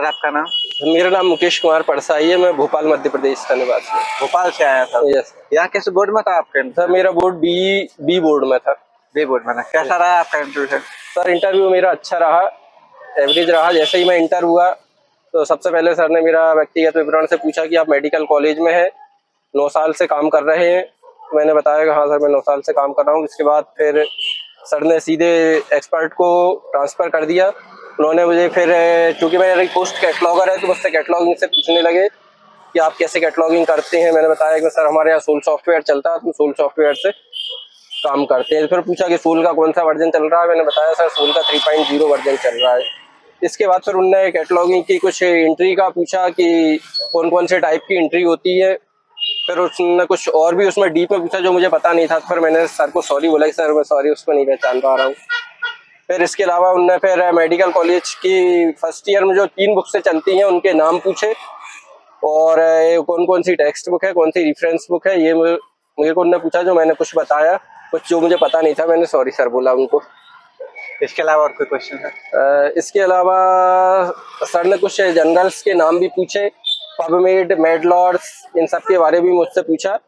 Sir आपका नाम? मेरा नाम मुकेश कुमार परसाई है। मैं भोपाल मध्य प्रदेश का निवासी हूँ। भोपाल से आया था। यस यहाँ किस बोर्ड में था आपका सर, इंटरव्यू? मेरा बोर्ड बी बोर्ड में था। बी बोर्ड में था। कैसा रहा आपका इंटरव्यू सर? सर इंटरव्यू मेरा अच्छा रहा, एवरेज रहा। जैसे ही मैं इंटर हुआ तो सबसे पहले सर ने मेरा व्यक्तिगत विवरण से पूछा कि आप मेडिकल कॉलेज में हैं, 9 साल से काम कर रहे हैं। मैंने बताया कि हाँ सर, मैं 9 साल से काम कर रहा हूँ। इसके बाद फिर सर ने सीधे एक्सपर्ट को ट्रांसफ़र कर दिया। उन्होंने मुझे फिर, चूँकि मेरी पोस्ट कैटलॉगर है, तो मुझसे कैटलॉगिंग से पूछने लगे कि आप कैसे कैटलॉगिंग करते हैं। मैंने बताया कि सर हमारे यहाँ सोल सॉफ्टवेयर चलता है, तो सोल सॉफ्टवेयर से काम करते हैं। फिर पूछा कि सोल का कौन सा वर्जन चल रहा है। मैंने बताया सर सोल का 3.0 वर्जन चल रहा है। इसके बाद फिर उनने कैटलॉगिंग की कुछ एंट्री का पूछा कि कौन कौन से टाइप की एंट्री होती है। फिर उसने कुछ और भी उसमें डीप में पूछा जो मुझे पता नहीं था। फिर मैंने सर को सॉरी बोला कि सर मैं सॉरी, उसको नहीं पहचान पा रहा हूँ। फिर इसके अलावा उनने फिर मेडिकल कॉलेज की फर्स्ट ईयर में जो 3 बुक्सें चलती हैं उनके नाम पूछे, और कौन कौन सी टेक्स्ट बुक है, कौन सी रेफरेंस बुक है, ये मुझे को उन्होंने पूछा। जो मैंने कुछ बताया, कुछ जो मुझे पता नहीं था, मैंने सॉरी सर बोला उनको। इसके अलावा और कोई क्वेश्चन है? इसके अलावा सर ने कुछ जनरल्स के नाम भी पूछे, पबमेड, मेडलॉर्स, इन सब के बारे में भी मुझसे पूछा,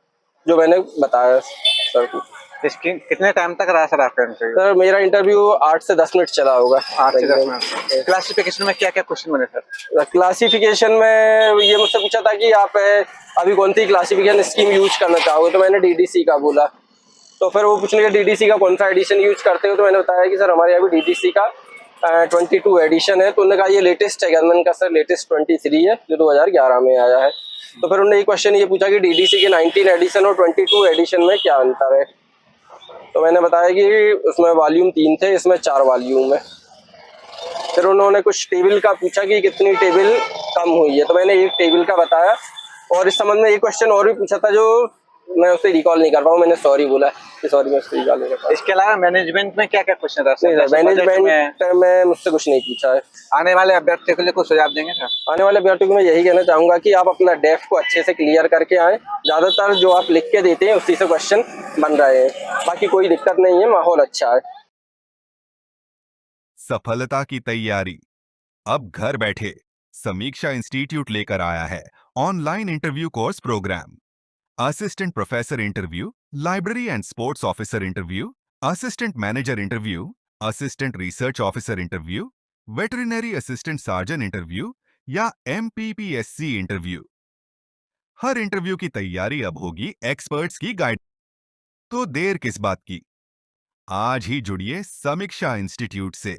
जो मैंने बताया सर को। इसकी कितने टाइम तक रहा सर आपका इंटरव्यू? सर मेरा इंटरव्यू 8 से 10 मिनट चला होगा। 8 से 10 मिनट। क्लासिफिकेशन में क्या क्या क्वेश्चन बने सर? क्लासिफिकेशन में ये मुझसे पूछा था कि आप अभी कौन सी क्लासिफिकेशन स्कीम यूज करना चाहोगे, तो मैंने डीडीसी का बोला। तो फिर वो पूछने के डीडीसी का कौन सा एडिशन यूज करते हो, तो मैंने बताया कि सर हमारे यहाँ भी डीडीसी का 22 एडिशन है। तो उन्होंने कहा ये लेटेस्ट है। मैंने कहा सर लेटेस्ट 23 है, जो 2011 में आया है। तो फिर उन्होंने ये क्वेश्चन ये पूछा कि डीडीसी के 19 एडिशन और 22 एडिशन में क्या अंतर है। तो मैंने बताया कि उसमें वॉल्यूम 3 थे, इसमें 4 वॉल्यूम है। फिर उन्होंने कुछ टेबल का पूछा कि कितनी टेबल कम हुई है, तो मैंने एक टेबल का बताया। और इस संबंध में एक क्वेश्चन और भी पूछा था जो मैं उसे रिकॉल नहीं कर पाऊँ। मैंने सॉरी बोला कि सॉरी, मैं उससे रिकॉल नहीं कर पाऊँ। इसके अलावा मैनेजमेंट में क्या क्या क्वेश्चन रहा नहीं सर? सर, मैनेजमेंट में मुझसे कुछ नहीं पूछा है। आने वाले अभ्यर्थियों के लिए कुछ सुझाव देंगे सर? आने वाले अभ्यर्थियों को मैं यही कहना चाहूँगा कि आप अपना डेफ को अच्छे से क्लियर करके आएँ। ज़्यादातर जो आप लिख के देते हैं उसी से क्वेश्चन बन रहे हैं, बाकी कोई दिक्कत नहीं है, माहौल अच्छा है। सफलता की तैयारी अब घर बैठे समीक्षा इंस्टीट्यूट लेकर आया है online interview course programme. Assistant professor interview, library and sports officer interview, assistant manager interview, assistant research officer interview, veterinary assistant surgeon interview या MPPSC इंटरव्यू। हर इंटरव्यू की तैयारी अब होगी एक्सपर्ट्स की गाइड। तो देर किस बात की, आज ही जुड़िए समीक्षा इंस्टीट्यूट से।